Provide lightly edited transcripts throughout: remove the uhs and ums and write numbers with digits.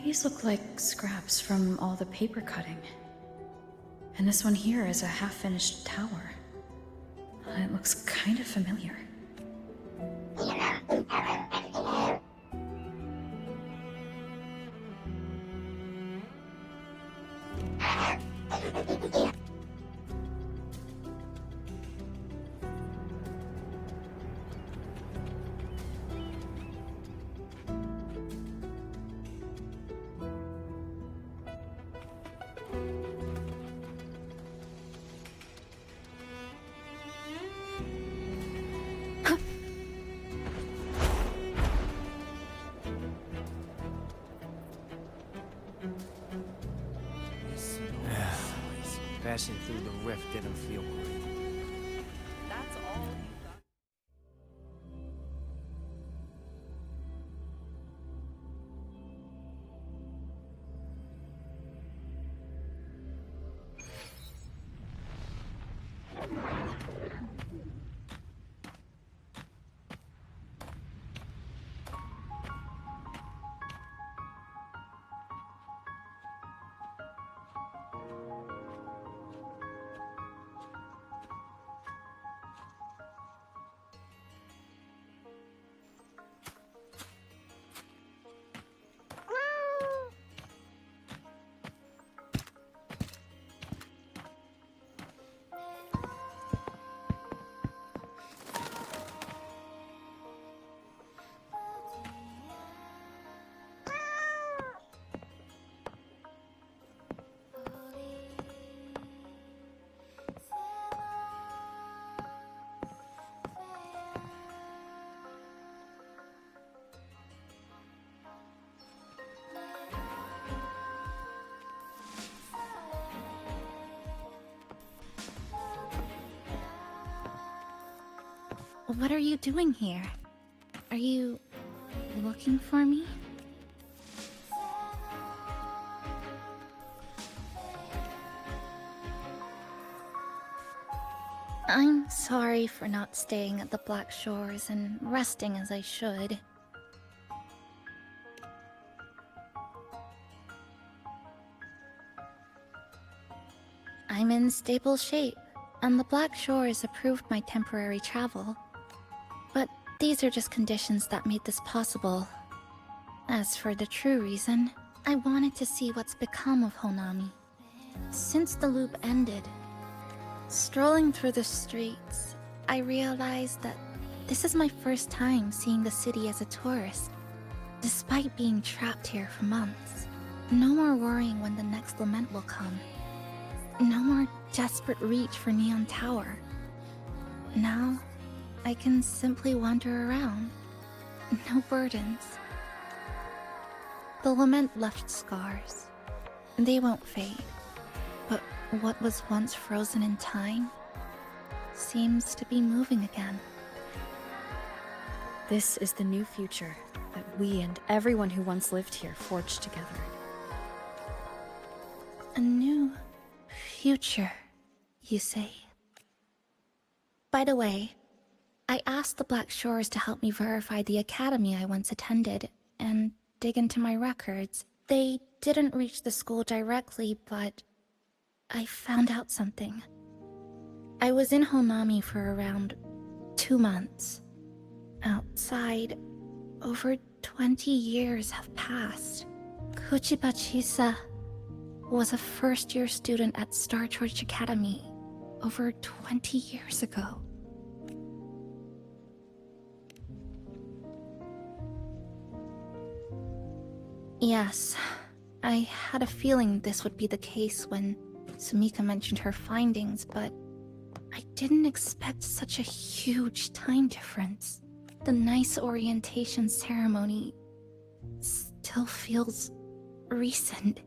These look like scraps from all the paper cutting. And this one here is a half-finished tower. It looks kind of familiar. Passing through the rift didn't feel great. That's all you got. What are you doing here? Are you looking for me? I'm sorry for not staying at the Black Shores and resting as I should. I'm in stable shape, and the Black Shores approved my temporary travel. But these are just conditions that made this possible. As for the true reason, I wanted to see what's become of Honami. Since the loop ended, strolling through the streets, I realized that this is my first time seeing the city as a tourist. Despite being trapped here for months, no more worrying when the next lament will come. No more desperate reach for Neon Tower. Now, I can simply wander around. No burdens. The lament left scars. They won't fade. But what was once frozen in time seems to be moving again. This is the new future that we and everyone who once lived here forged together. A new future, you say? By the way, I asked the Black Shores to help me verify the academy I once attended and dig into my records. They didn't reach the school directly, but I found out something. I was in Honami for around 2 months. Outside, over 20 years have passed. Kuchiba Chisa was a first-year student at Star Church Academy over 20 years ago. Yes, I had a feeling this would be the case when Sumika mentioned her findings, but I didn't expect such a huge time difference. The nice orientation ceremony still feels recent,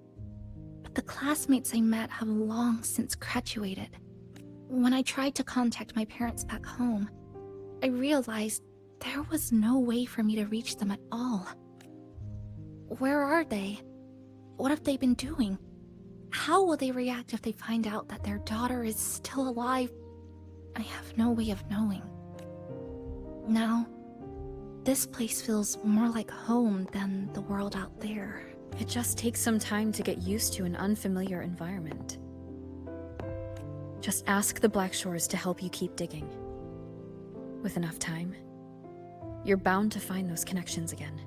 but the classmates I met have long since graduated. When I tried to contact my parents back home, I realized there was no way for me to reach them at all. Where are they? What have they been doing? How will they react if they find out that their daughter is still alive? I have no way of knowing. Now, this place feels more like home than the world out there. It just takes some time to get used to an unfamiliar environment. Just ask the Black Shores to help you keep digging. With enough time, you're bound to find those connections again.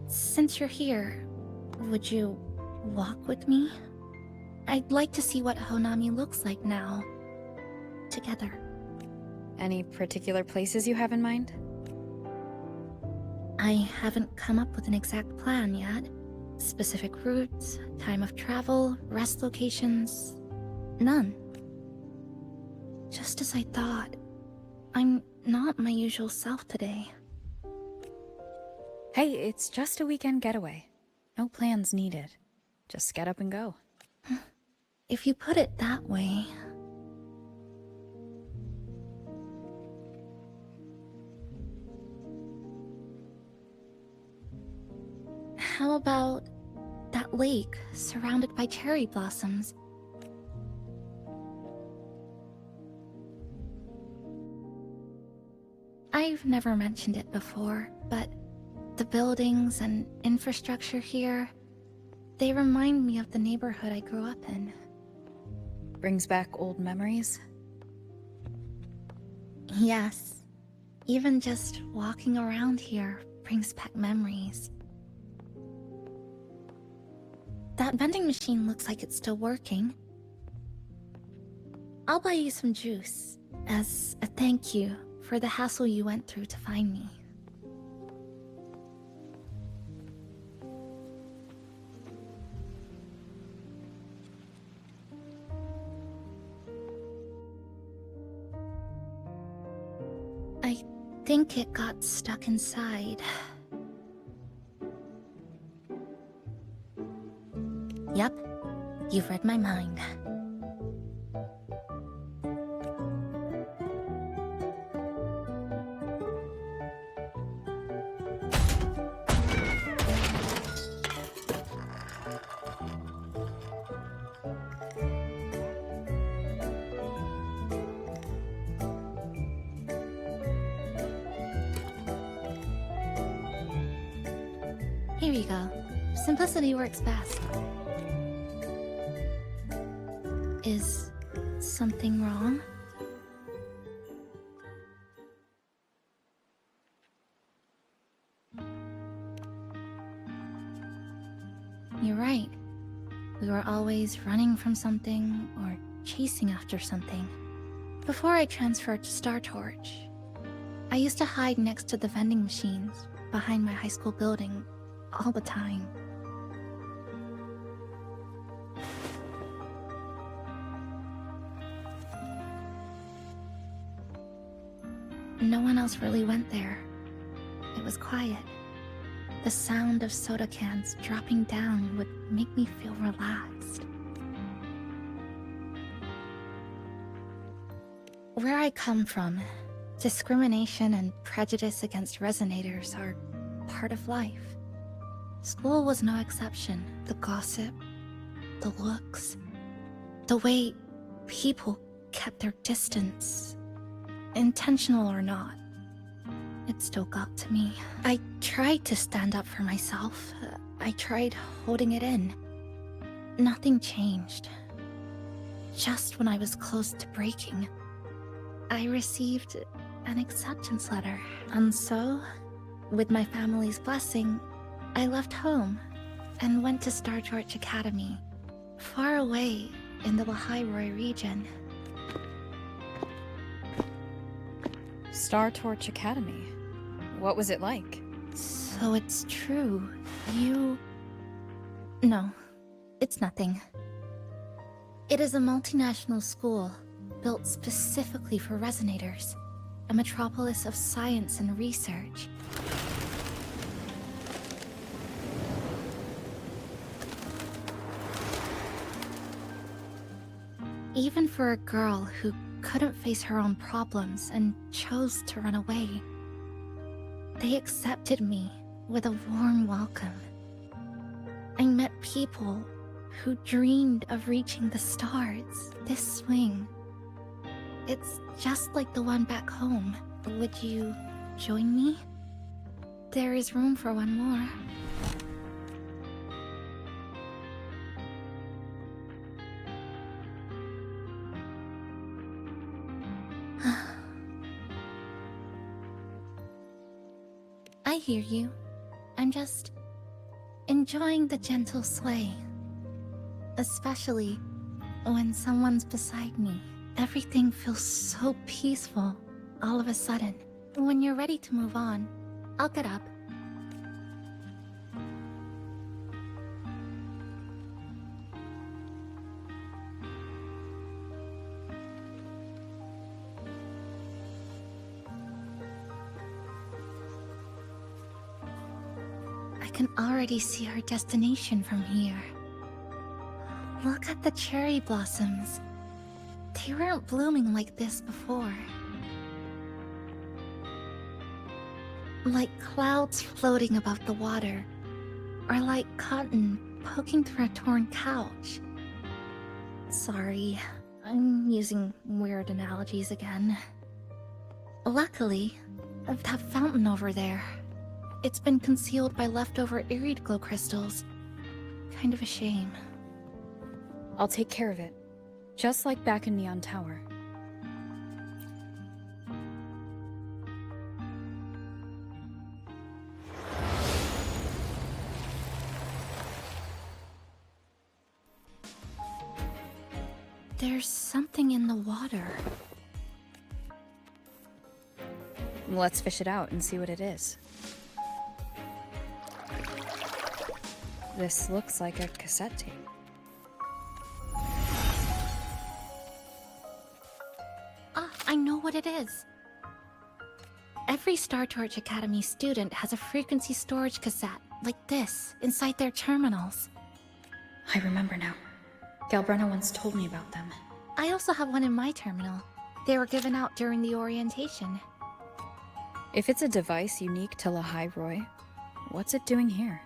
Since you're here, would you walk with me? I'd like to see what Honami looks like now. Together. Any particular places you have in mind? I haven't come up with an exact plan yet. Specific routes, time of travel, rest locations. None. Just as I thought. I'm not my usual self today. Hey, it's just a weekend getaway. No plans needed. Just get up and go. If you put it that way... How about that lake surrounded by cherry blossoms? I've never mentioned it before, but the buildings and infrastructure here, they remind me of the neighborhood I grew up in. Brings back old memories? Yes. Even just walking around here brings back memories. That vending machine looks like it's still working. I'll buy you some juice, as a thank you for the hassle you went through to find me. I think it got stuck inside. Yep, you've read my mind. Here you go. Simplicity works best. Is something wrong? You're right. We were always running from something or chasing after something. Before I transferred to Star Torch, I used to hide next to the vending machines behind my high school building all the time. No one else really went there. It was quiet. The sound of soda cans dropping down would make me feel relaxed. Where I come from, discrimination and prejudice against resonators are part of life. School was no exception. The gossip, the looks, the way people kept their distance, intentional or not, it still got to me. I tried to stand up for myself. I tried holding it in. Nothing changed. Just when I was close to breaking, I received an acceptance letter. And so, with my family's blessing, I left home and went to Star Torch Academy, far away in the Lahairoi region. Star Torch Academy. What was it like? So it's true. You... No, it's nothing. It is a multinational school built specifically for resonators, a metropolis of science and research. Even for a girl who couldn't face her own problems and chose to run away. They accepted me with a warm welcome. I met people who dreamed of reaching the stars. This swing, it's just like the one back home. Would you join me? There is room for one more. I hear you. I'm just enjoying the gentle sway. Especially when someone's beside me. Everything feels so peaceful all of a sudden. When you're ready to move on, I'll get up. I can already see our destination from here. Look at the cherry blossoms. They weren't blooming like this before. Like clouds floating above the water, or like cotton poking through a torn couch. Sorry, I'm using weird analogies again. Luckily, that fountain over there, it's been concealed by leftover irid glow crystals. Kind of a shame. I'll take care of it. Just like back in Neon Tower. There's something in the water. Let's fish it out and see what it is. This looks like a cassette tape. Ah, I know what it is. Every Star Torch Academy student has a frequency storage cassette, like this, inside their terminals. I remember now. Galbrenna once told me about them. I also have one in my terminal. They were given out during the orientation. If it's a device unique to Lahai Roy, what's it doing here?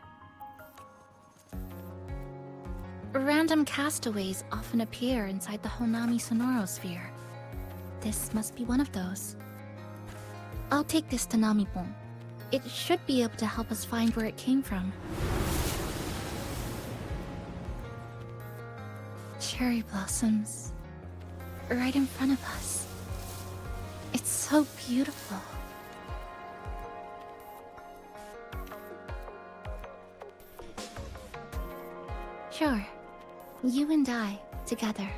Random castaways often appear inside the Honami Sonorosphere. This must be one of those. I'll take this to Namipon. It should be able to help us find where it came from. Cherry blossoms. Right in front of us. It's so beautiful. Sure. You and I, together.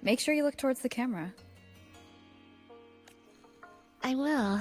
Make sure you look towards the camera. I will.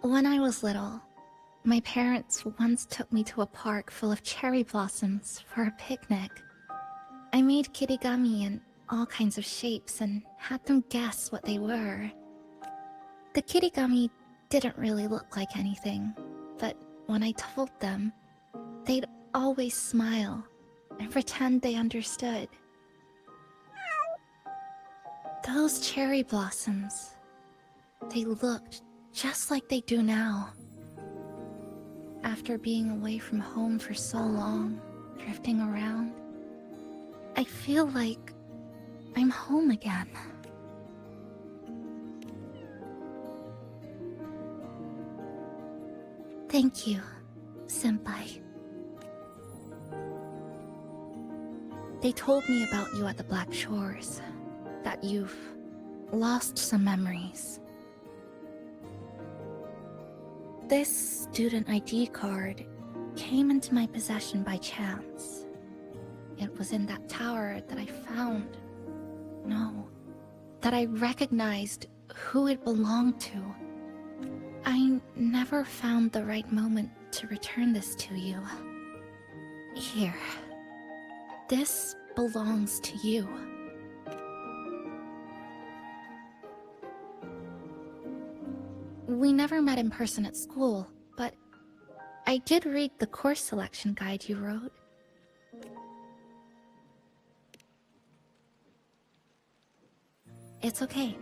When I was little, my parents once took me to a park full of cherry blossoms for a picnic. I made kirigami in all kinds of shapes and had them guess what they were. The kirigami didn't really look like anything, but when I told them, they'd always smile and pretend they understood. Those cherry blossoms, they looked just like they do now. After being away from home for so long, drifting around, I feel like I'm home again. Thank you, Senpai. They told me about you at the Black Shores, that you've lost some memories. This student ID card came into my possession by chance. It was in that tower that I found. No, that I recognized who it belonged to. I never found the right moment to return this to you. Here. This belongs to you. We never met in person at school, but I did read the course selection guide you wrote. It's okay.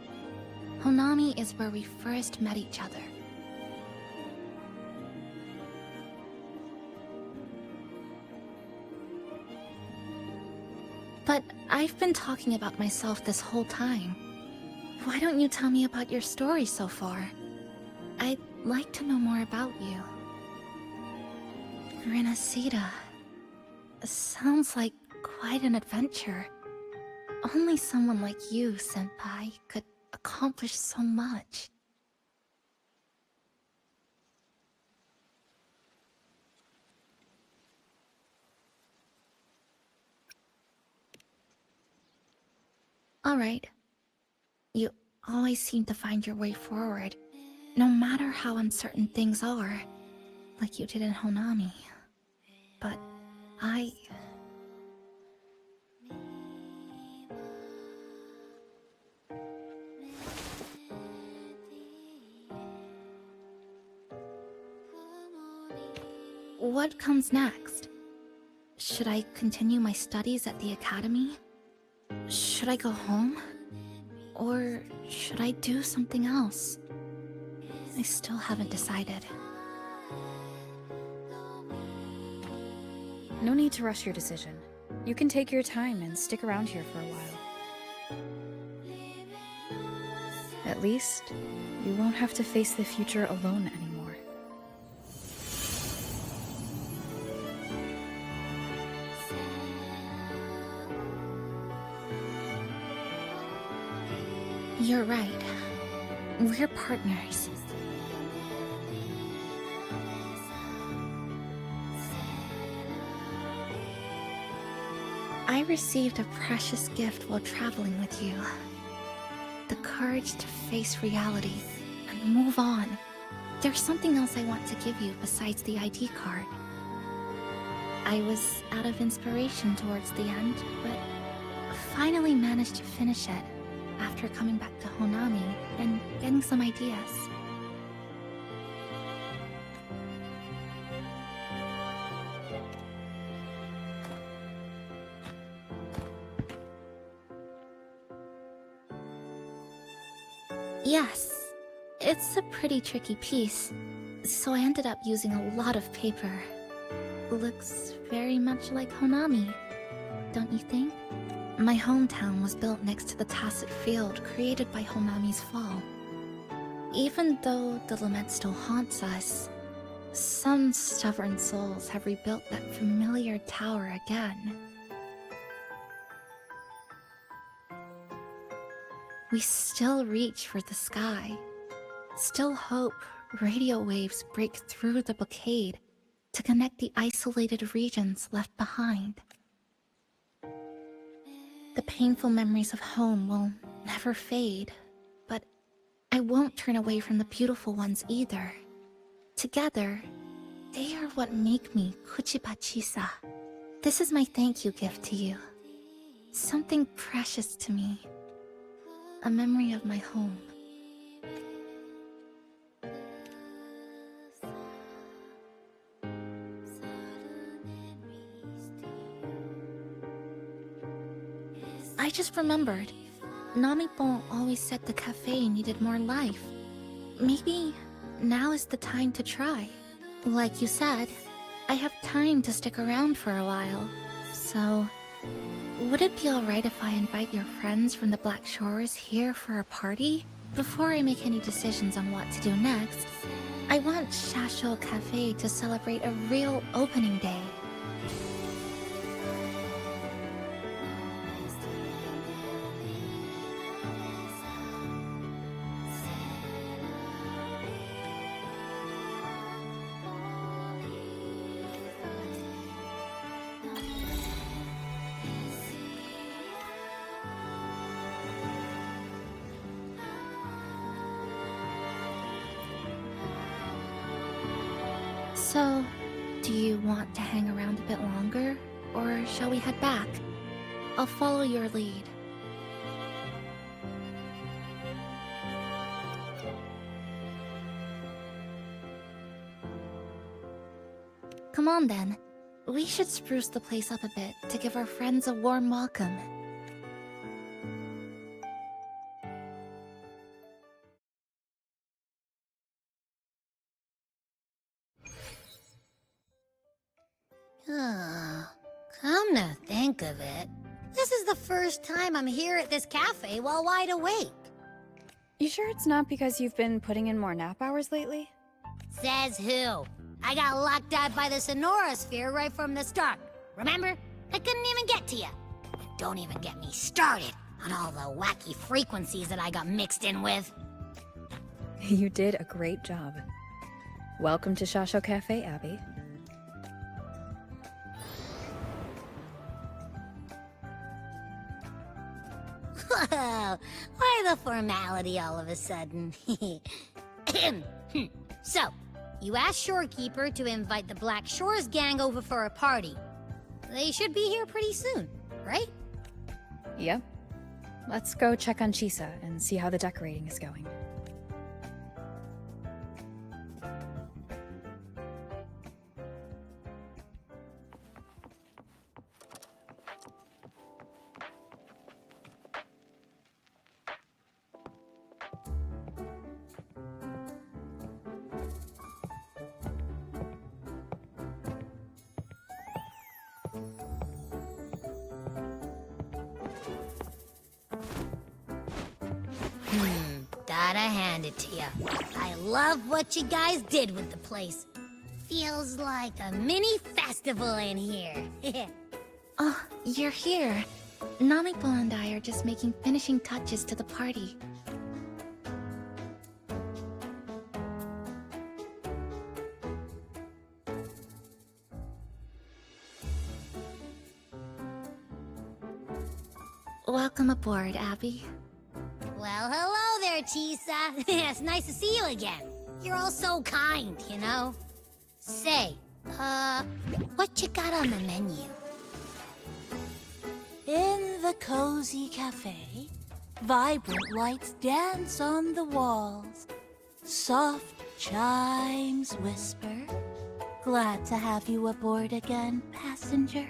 Honami is where we first met each other. But I've been talking about myself this whole time. Why don't you tell me about your story so far? I'd like to know more about you. Renacida. Sounds like quite an adventure. Only someone like you, Senpai, could accomplish so much. Alright. You always seem to find your way forward, no matter how uncertain things are, like you did in Honami. But What comes next? Should I continue my studies at the academy? Should I go home? Or should I do something else? I still haven't decided. No need to rush your decision. You can take your time and stick around here for a while. At least, you won't have to face the future alone anymore. You're right. We're partners. I received a precious gift while traveling with you. The courage to face reality and move on. There's something else I want to give you besides the ID card. I was out of inspiration towards the end, but finally managed to finish it after coming back to Honami and getting some ideas. Yes, it's a pretty tricky piece, so I ended up using a lot of paper. Looks very much like Honami, don't you think? My hometown was built next to the tacit field created by Honami's fall. Even though the lament still haunts us, some stubborn souls have rebuilt that familiar tower again. We still reach for the sky, still hope radio waves break through the blockade to connect the isolated regions left behind. The painful memories of home will never fade, but I won't turn away from the beautiful ones either. Together, they are what make me Kuchibachisa. This is my thank you gift to you. Something precious to me. A memory of my home. just remembered. Namipon always said the cafe needed more life. Maybe now is the time to try. Like you said, I have time to stick around for a while. So, would it be alright if I invite your friends from the Black Shores here for a party? Before I make any decisions on what to do next, I want Shasho Cafe to celebrate a real opening day. So, do you want to hang around a bit longer, or shall we head back? I'll follow your lead. Come on then. We should spruce the place up a bit to give our friends a warm welcome. Come to think of it, this is the first time I'm here at this cafe while wide awake. You sure it's not because you've been putting in more nap hours lately? Says who? I got locked out by the Sonora Sphere right from the start. Remember? I couldn't even get to you. And don't even get me started on all the wacky frequencies that I got mixed in with. You did a great job. Welcome to Shasho Cafe, Abby. Whoa, why the formality all of a sudden? So, you asked Shorekeeper to invite the Black Shores gang over for a party. They should be here pretty soon, right? Yep. Let's go check on Chisa and see how the decorating is going. Gotta hand it to you. I love what you guys did with the place. Feels like a mini festival in here. Oh, you're here. Namipon and I are just making finishing touches to the party. Welcome aboard, Abby. Well, hello there, Chisa. It's nice to see you again. You're all so kind, you know? Say, what you got on the menu? In the cozy cafe, vibrant lights dance on the walls. Soft chimes whisper. Glad to have you aboard again, passenger.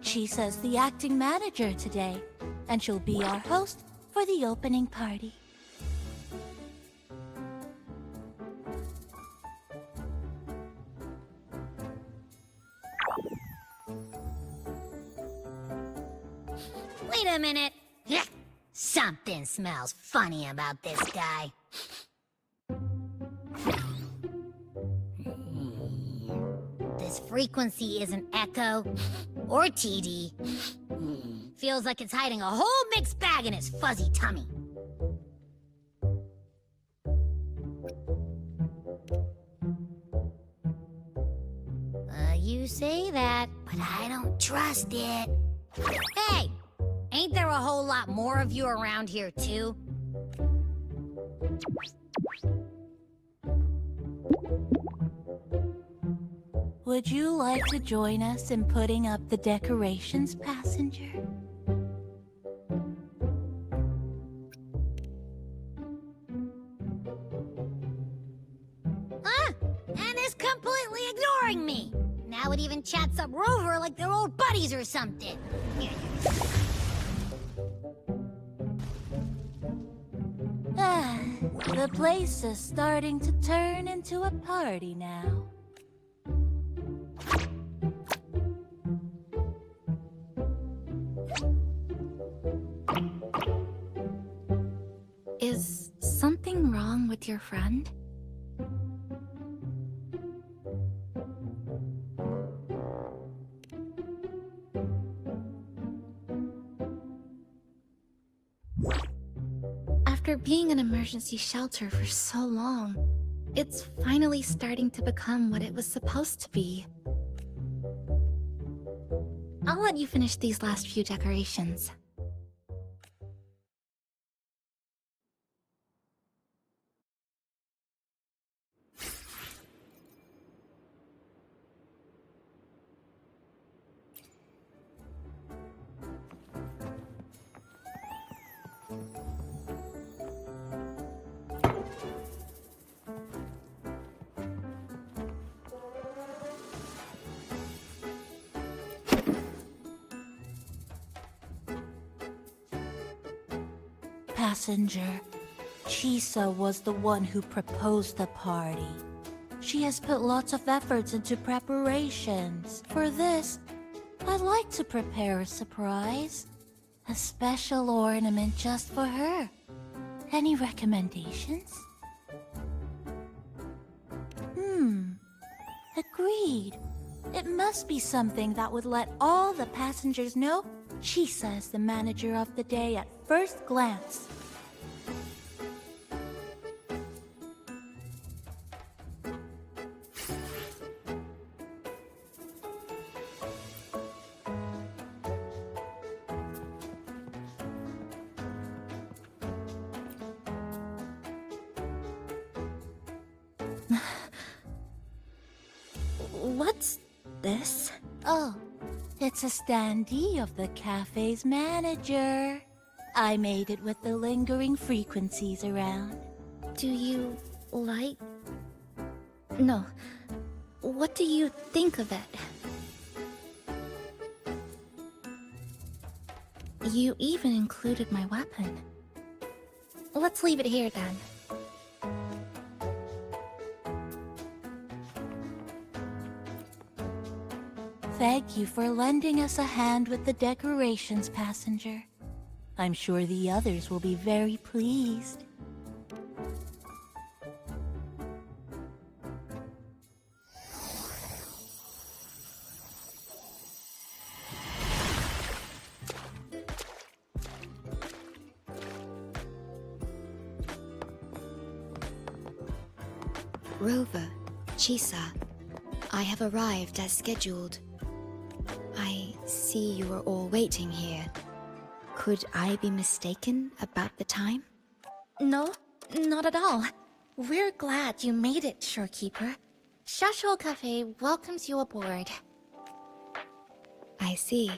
Chisa's the acting manager today, and she'll be our host for the opening party. Wait a minute. Something smells funny about this guy. This frequency isn't echo or TD. Feels like it's hiding a whole mixed bag in its fuzzy tummy. You say that, but I don't trust it. Hey! Ain't there a whole lot more of you around here, too? Would you like to join us in putting up the decorations, passenger? And it's completely ignoring me! Now it even chats up Rover like they're old buddies or something. Ah, the place is starting to turn into a party now. Is something wrong with your friend? After being an emergency shelter for so long, it's finally starting to become what it was supposed to be. I'll let you finish these last few decorations. Passenger, Chisa was the one who proposed the party. She has put lots of efforts into preparations. For this, I'd like to prepare a surprise. A special ornament just for her. Any recommendations? Agreed. It must be something that would let all the passengers know Chisa is the manager of the day at first glance. What's this? Oh, it's a standee of the cafe's manager. I made it with the lingering frequencies around. Do you like... No. What do you think of it? You even included my weapon. Let's leave it here then. Thank you for lending us a hand with the decorations, passenger. I'm sure the others will be very pleased. Rover, Chisa, I have arrived as scheduled. I see you are all waiting here. Could I be mistaken about the time? No, not at all. We're glad you made it, Shorekeeper. Shashol Cafe welcomes you aboard. I see.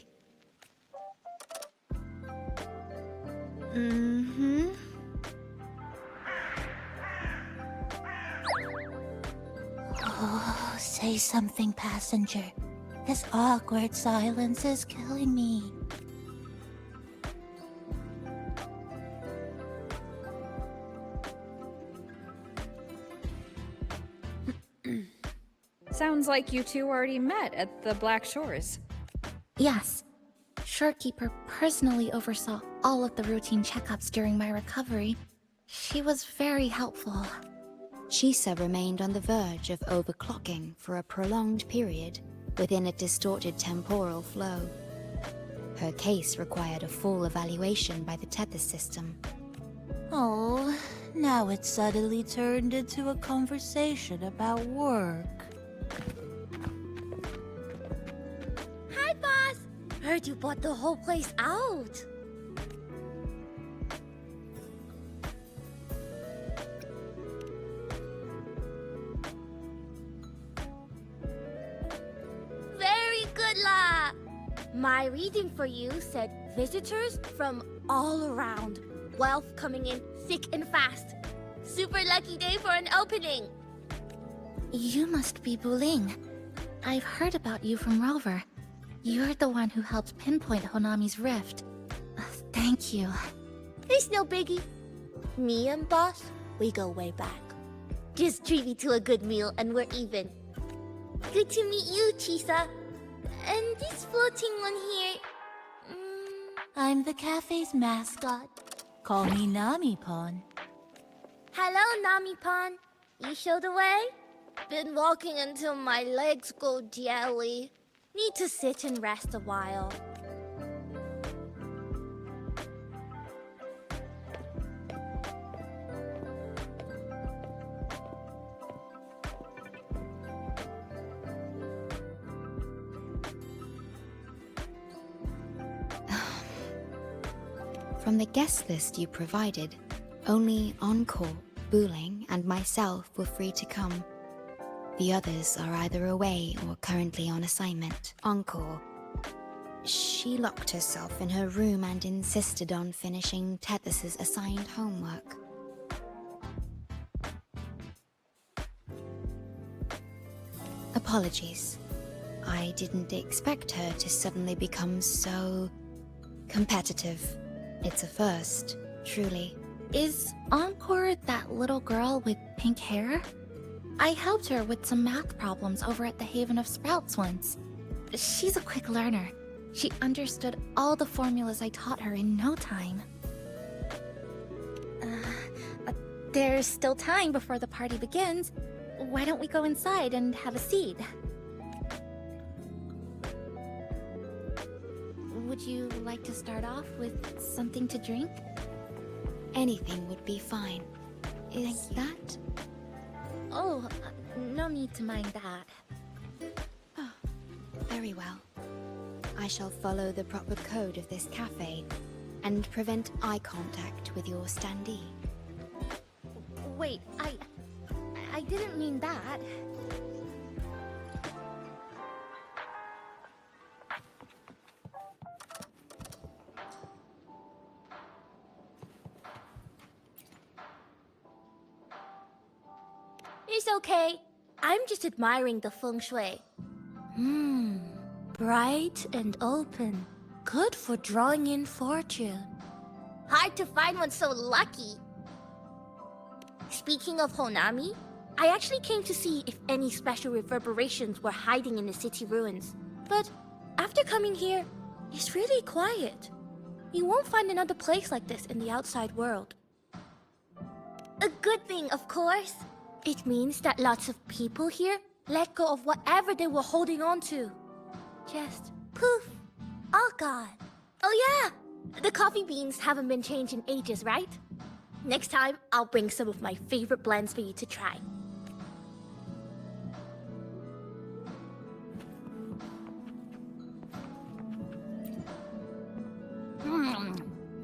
Oh, say something, passenger. This awkward silence is killing me. Sounds like you two already met at the Black Shores. Yes. Shorekeeper personally oversaw all of the routine checkups during my recovery. She was very helpful. Chisa remained on the verge of overclocking for a prolonged period within a distorted temporal flow. Her case required a full evaluation by the tether system. Oh, now it's suddenly turned into a conversation about work. Hi, boss! Heard you bought the whole place out. Very good, La! My reading for you said visitors from all around. Wealth coming in thick and fast. Super lucky day for an opening. You must be Buling. I've heard about you from Rover. You're the one who helped pinpoint Honami's rift. Thank you. It's no biggie. Me and Boss, we go way back. Just treat me to a good meal and we're even. Good to meet you, Chisa. And this floating one here... I'm the cafe's mascot. Call me Nami-pon. Hello, Nami-pon. You show the way? Been walking until my legs go jelly. Need to sit and rest a while. From the guest list you provided, only Encore, Booling, and myself were free to come. The others are either away or currently on assignment. Encore. She locked herself in her room and insisted on finishing Tethys's assigned homework. Apologies. I didn't expect her to suddenly become so... competitive. It's a first, truly. Is Encore that little girl with pink hair? I helped her with some math problems over at the Haven of Sprouts once. She's a quick learner. She understood all the formulas I taught her in no time. There's still time before the party begins. Why don't we go inside and have a seat? Would you like to start off with something to drink? Anything would be fine. Is that... Oh, no need to mind that. Oh, very well. I shall follow the proper code of this cafe and prevent eye contact with your standee. Wait, I didn't mean that. It's okay. I'm just admiring the feng shui. Bright and open. Good for drawing in fortune. Hard to find one so lucky. Speaking of Honami, I actually came to see if any special reverberations were hiding in the city ruins. But after coming here, it's really quiet. You won't find another place like this in the outside world. A good thing, of course. It means that lots of people here let go of whatever they were holding on to. Just poof, all gone. Oh yeah, the coffee beans haven't been changed in ages, right? Next time, I'll bring some of my favorite blends for you to try.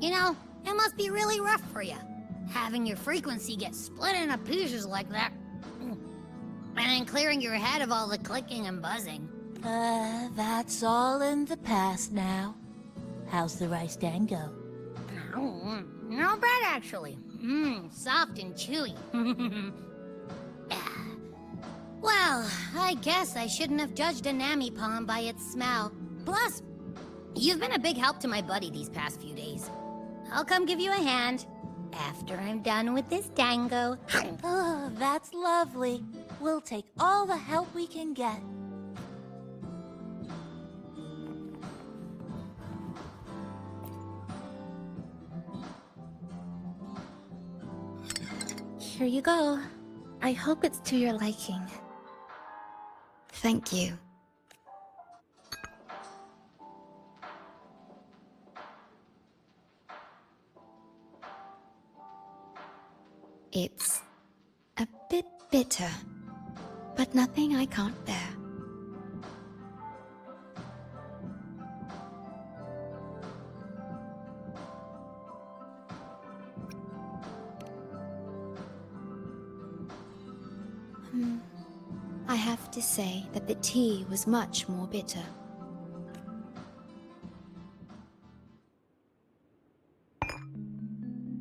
You know, it must be really rough for you, having your frequency get split into pieces like that. And then clearing your head of all the clicking and buzzing. That's all in the past now. How's the rice dango? Oh, not bad, actually. Soft and chewy. Well, I guess I shouldn't have judged a Nami-pon by its smell. Plus, you've been a big help to my buddy these past few days. I'll come give you a hand after I'm done with this dango. Oh, that's lovely. We'll take all the help we can get. Here you go. I hope it's to your liking. Thank you. It's a bit bitter, but nothing I can't bear. I have to say that the tea was much more bitter.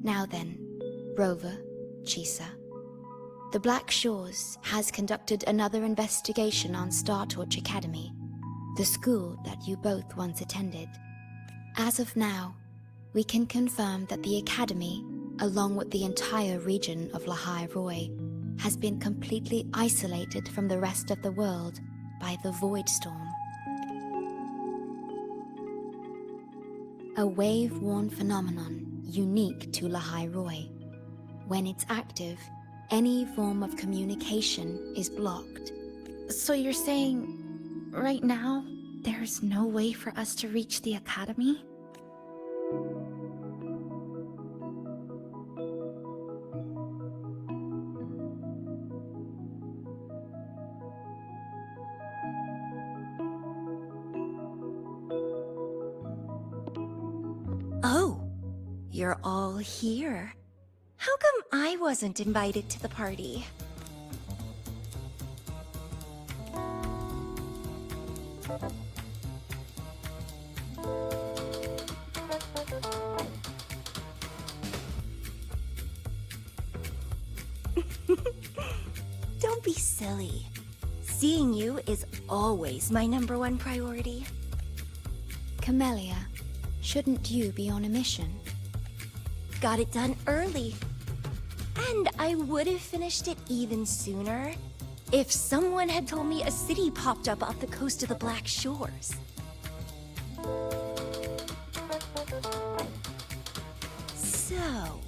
Now then, Rover, Chisa. The Black Shores has conducted another investigation on Startorch Academy, the school that you both once attended. As of now, we can confirm that the Academy along with the entire region of Lahai Roi, has been completely isolated from the rest of the world by the Void Storm. A wave-worn phenomenon unique to Lahai Roi. When it's active, any form of communication is blocked. So you're saying, right now, there's no way for us to reach the Academy? Oh, you're all here. How come I wasn't invited to the party? Don't be silly. Seeing you is always my #1 priority. Camellia, shouldn't you be on a mission? Got it done early. And I would have finished it even sooner if someone had told me a city popped up off the coast of the Black Shores. So,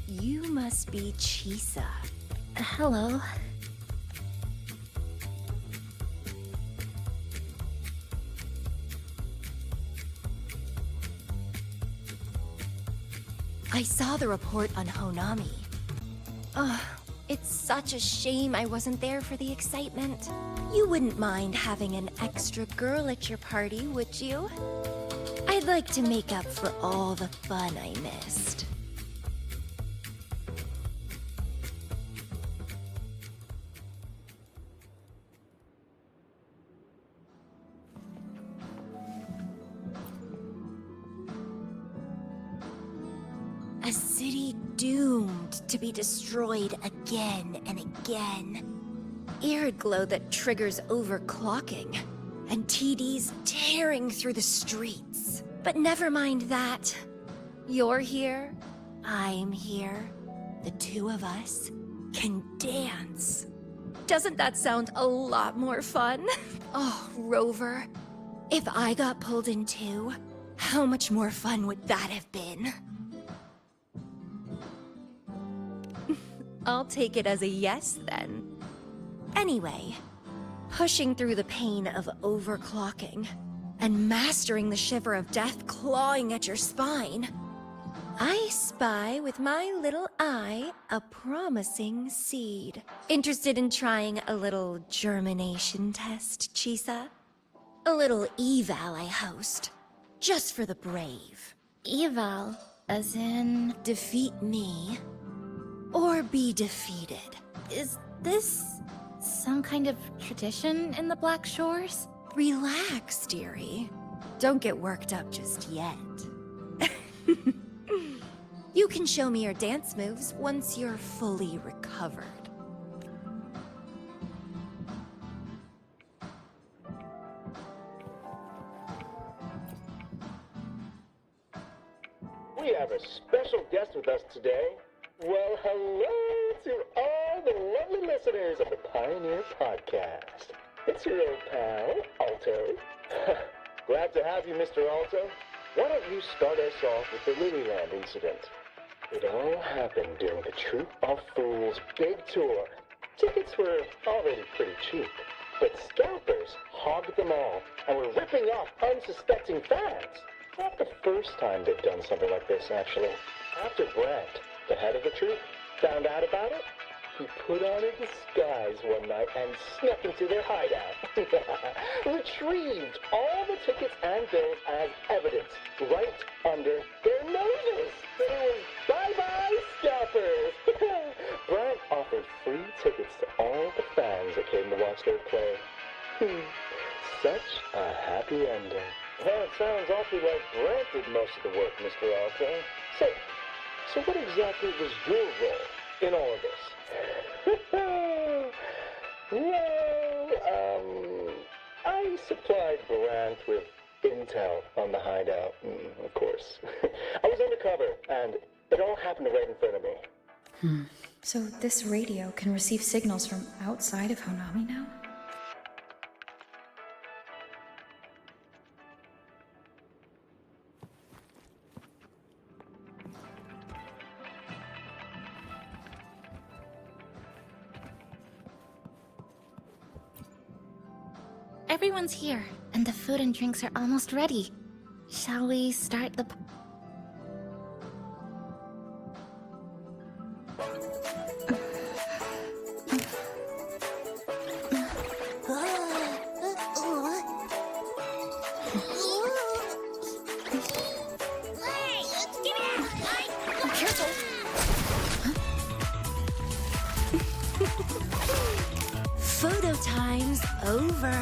you must be Chisa. Hello. I saw the report on Honami. Ugh, it's such a shame I wasn't there for the excitement. You wouldn't mind having an extra girl at your party, would you? I'd like to make up for all the fun I missed. A city doomed to be destroyed again and again. Arid glow that triggers overclocking, and TDs tearing through the streets. But never mind that. You're here, I'm here. The two of us can dance. Doesn't that sound a lot more fun? Oh, Rover, if I got pulled in too, how much more fun would that have been? I'll take it as a yes, then. Anyway, pushing through the pain of overclocking and mastering the shiver of death clawing at your spine, I spy with my little eye a promising seed. Interested in trying a little germination test, Chisa? A little eval I host, just for the brave. Eval, as in... Defeat me, or be defeated. Is this some kind of tradition in the Black Shores? Relax, dearie. Don't get worked up just yet. You can show me your dance moves once you're fully recovered. We have a special guest with us today. Well, hello to all the lovely listeners of the Pioneer Podcast. It's your old pal, Alto. Glad to have you, Mr. Alto. Why don't you start us off with the Lilyland incident? It all happened during the Troop of Fools' big tour. Tickets were already pretty cheap, but scalpers hogged them all and were ripping off unsuspecting fans. Not the first time they've done something like this, actually. After Brent, the head of the troop, found out about it, he put on a disguise one night and snuck into their hideout. Retrieved all the tickets and bills as evidence right under their noses. It was bye-bye scalpers. Brent offered free tickets to all the fans that came to watch their play. Such a happy ending. Well, it sounds awfully like Brent did most of the work, Mr. Alto. So what exactly was your role in all of this? Well, I supplied Brant with intel on the hideout, of course. I was undercover, and it all happened right in front of me. So this radio can receive signals from outside of Honami now? Everyone's here, and the food and drinks are almost ready. Shall we start the... Photo time's over.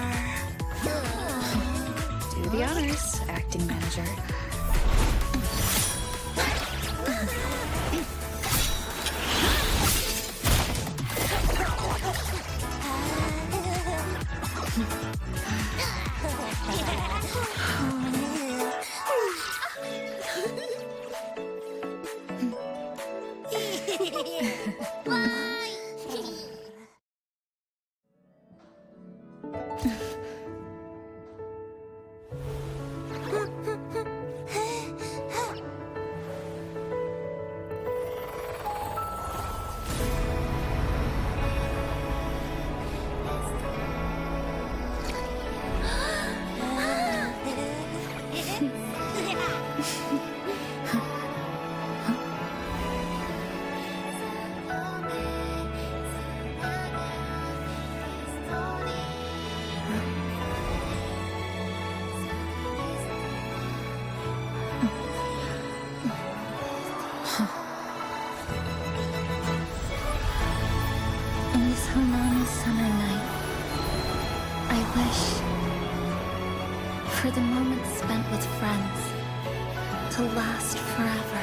Do the honors, acting manager. In this Honami summer night, I wish for the moments spent with friends to last forever.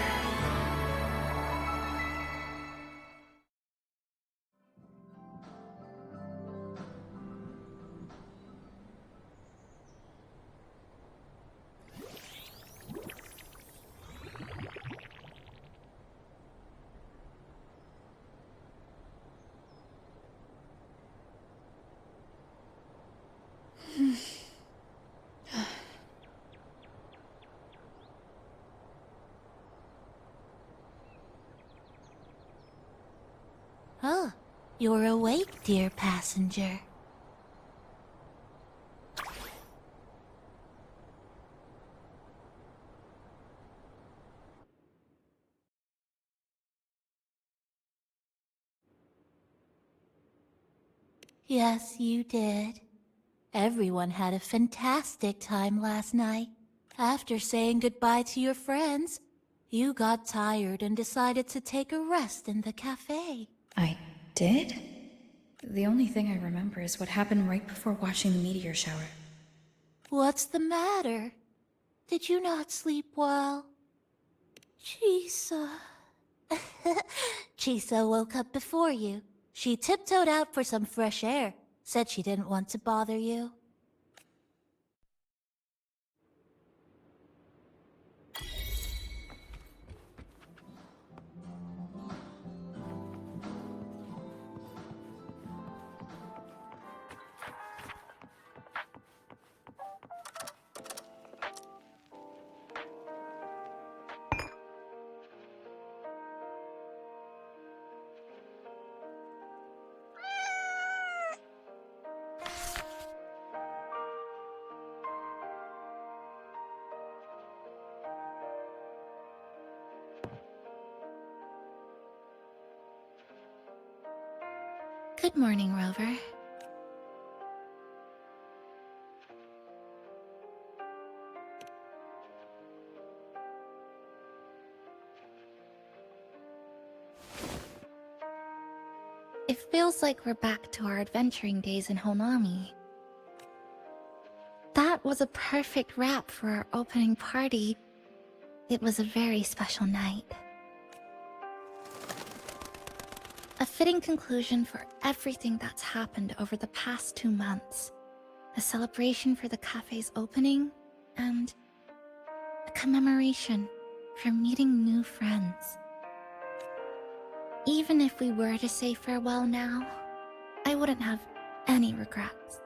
Oh, you're awake, dear passenger. Yes, you did. Everyone had a fantastic time last night. After saying goodbye to your friends, you got tired and decided to take a rest in the cafe. I did? The only thing I remember is what happened right before watching the meteor shower. What's the matter? Did you not sleep well? Chisa. Chisa woke up before you. She tiptoed out for some fresh air. Said she didn't want to bother you. Good morning, Rover. It feels like we're back to our adventuring days in Honami. That was a perfect wrap for our opening party. It was a very special night. A fitting conclusion for everything that's happened over the past 2 months. A celebration for the cafe's opening, and a commemoration for meeting new friends. Even if we were to say farewell now, I wouldn't have any regrets.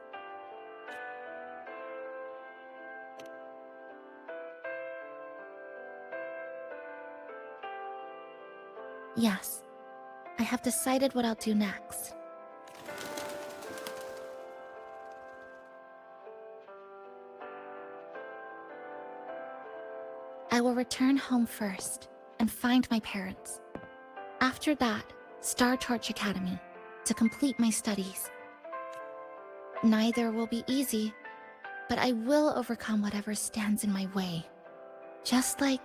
Yes, I have decided what I'll do next. I will return home first and find my parents. After that, Star Torch Academy to complete my studies. Neither will be easy, but I will overcome whatever stands in my way. Just like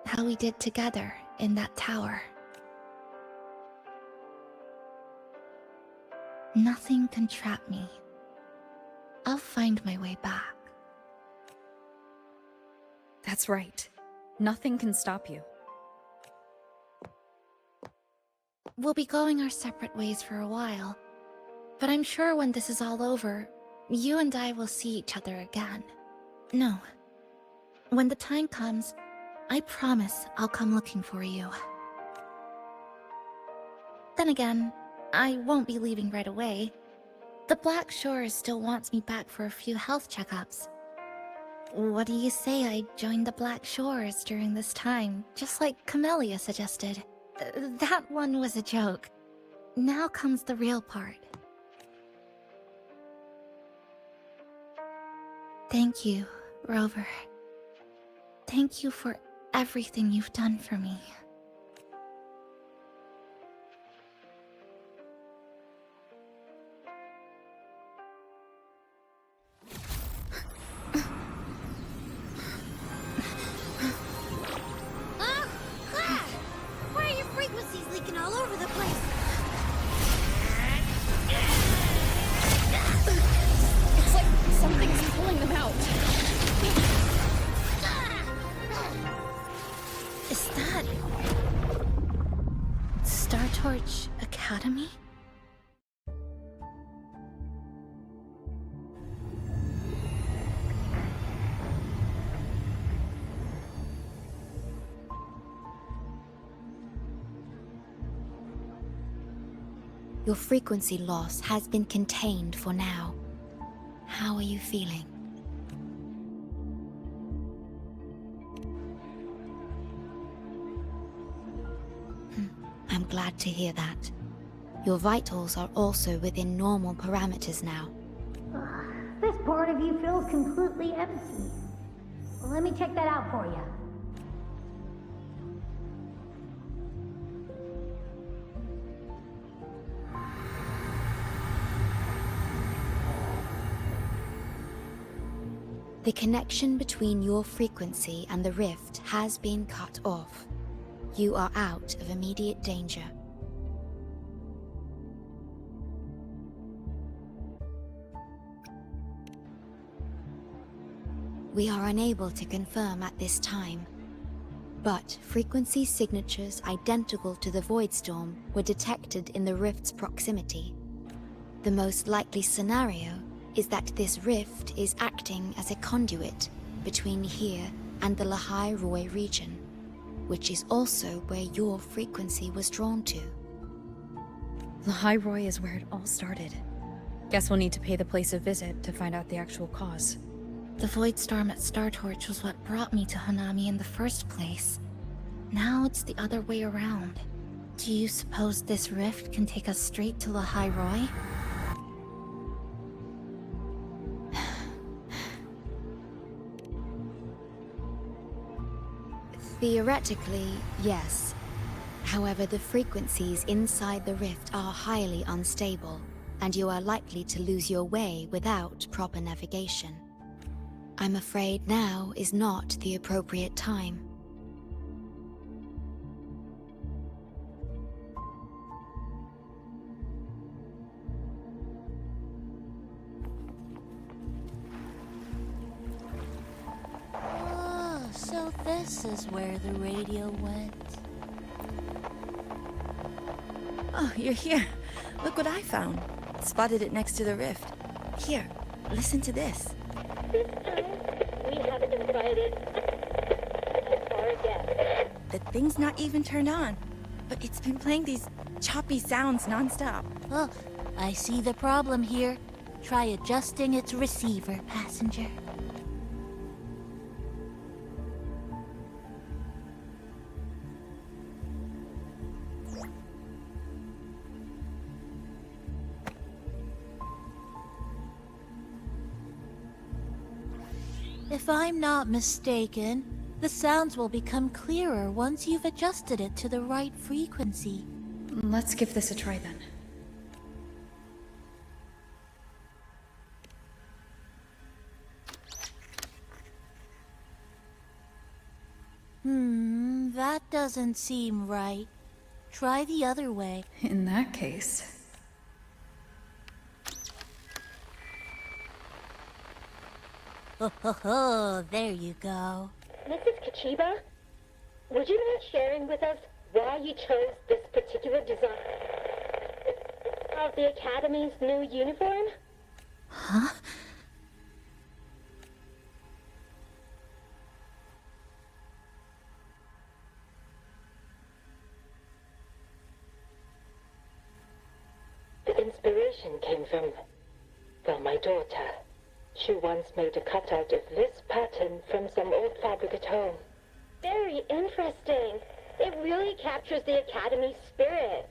how we did together in that tower. Nothing can trap me. I'll find my way back. That's right. Nothing can stop you. We'll be going our separate ways for a while, but I'm sure when this is all over, you and I will see each other again. No. When the time comes, I promise I'll come looking for you. Then again, I won't be leaving right away. The Black Shores still wants me back for a few health checkups. What do you say I join the Black Shores during this time, just like Camellia suggested? That one was a joke. Now comes the real part. Thank you, Rover. Thank you for everything you've done for me. Leaking all over the place. It's like something's pulling them out. Is that Star Torch Academy? Your frequency loss has been contained for now. How are you feeling? I'm glad to hear that. Your vitals are also within normal parameters now. This part of you feels completely empty. Well, let me check that out for you. The connection between your frequency and the rift has been cut off. You are out of immediate danger. We are unable to confirm at this time, but frequency signatures identical to the Void Storm were detected in the rift's proximity. The most likely scenario is that this rift is acting as a conduit between here and the Lehigh Roy region, which is also where your frequency was drawn to. Lehigh Roy is where it all started. Guess we'll need to pay the place a visit to find out the actual cause. The Void Storm at Star Torch was what brought me to Hanami in the first place. Now it's the other way around. Do you suppose this rift can take us straight to Lehigh Roy? Theoretically, yes. However, the frequencies inside the rift are highly unstable, and you are likely to lose your way without proper navigation. I'm afraid now is not the appropriate time. So this is where the radio went. Oh, you're here. Look what I found. Spotted it next to the rift. Here, listen to this. This time, we haven't invited our guests. The thing's not even turned on. but it's been playing these choppy sounds nonstop. Oh, I see the problem here. Try adjusting its receiver, passenger. If I'm not mistaken, the sounds will become clearer once you've adjusted it to the right frequency. Let's give this a try then. That doesn't seem right. Try the other way. In that case... Oh, there you go. Mrs. Kachiba, would you mind sharing with us why you chose this particular design of the Academy's new uniform? Huh? The inspiration came from, well, my daughter. She once made a cutout of this pattern from some old fabric at home. Very interesting. It really captures the Academy's spirit.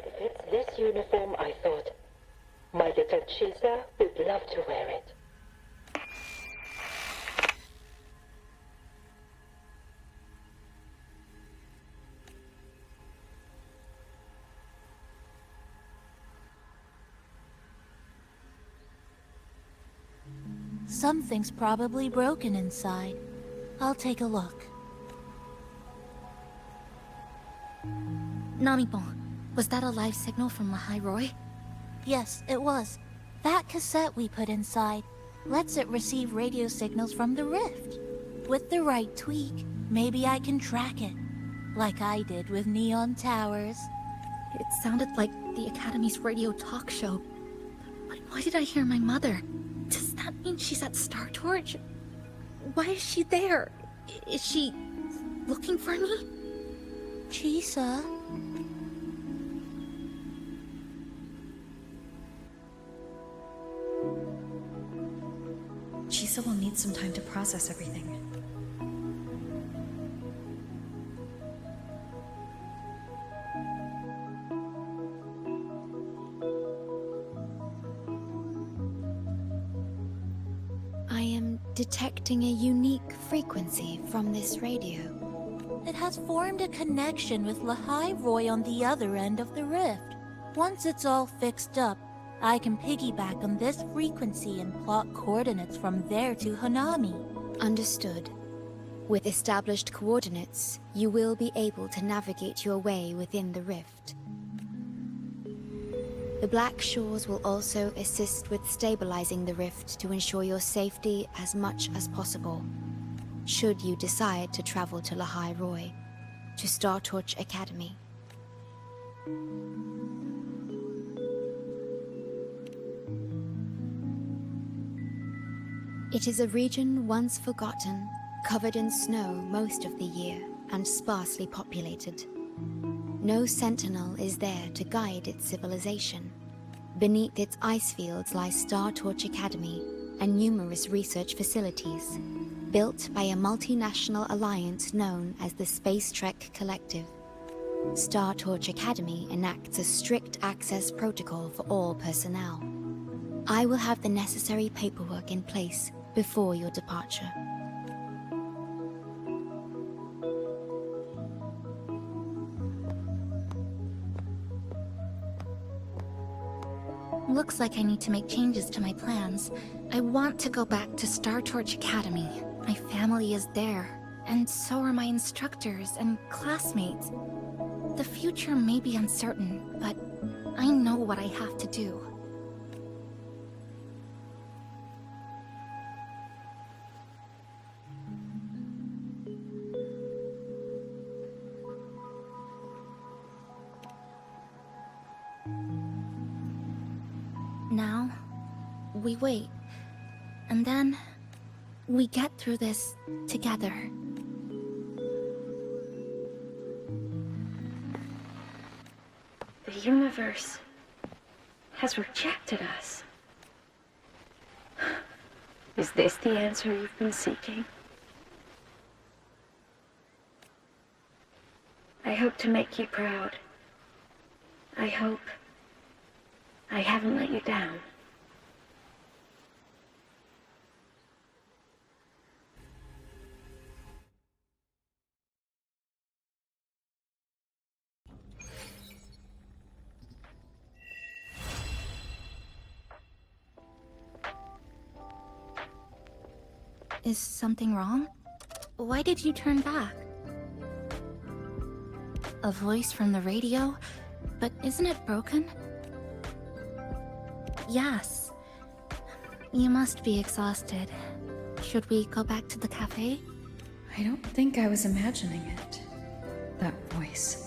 If it's this uniform, I thought, my little Chisa would love to wear it. Something's probably broken inside. I'll take a look. Namipon, was that a live signal from Lahai Roy? Yes, it was. That cassette we put inside lets it receive radio signals from the rift. With the right tweak, maybe I can track it. Like I did with Neon Towers. It sounded like the Academy's radio talk show. But why did I hear my mother? Does that mean she's at Star Torch? Why is she there? Is she looking for me? Chisa? Chisa will need some time to process everything. I am detecting a unique frequency from this radio. It has formed a connection with Lahai Roy on the other end of the rift. Once it's all fixed up, I can piggyback on this frequency and plot coordinates from there to Hanami. Understood. With established coordinates, you will be able to navigate your way within the rift. The Black Shores will also assist with stabilizing the rift to ensure your safety as much as possible, should you decide to travel to Lahai Roy, to Star Torch Academy. It is a region once forgotten, covered in snow most of the year, and sparsely populated. No sentinel is there to guide its civilization. Beneath its ice fields lies Star Torch Academy and numerous research facilities, built by a multinational alliance known as the Space Trek Collective. Star Torch Academy enacts a strict access protocol for all personnel. I will have the necessary paperwork in place before your departure. Looks like I need to make changes to my plans. I want to go back to Star Torch Academy. My family is there, and so are my instructors and classmates. The future may be uncertain, but I know what I have to do. Now, we wait. And then, we get through this together. The universe has rejected us. Is this the answer you've been seeking? I hope to make you proud. I hope I haven't let you down. Is something wrong? Why did you turn back? A voice from the radio? But isn't it broken? Yes. You must be exhausted. Should we go back to the cafe? I don't think I was imagining it. That voice.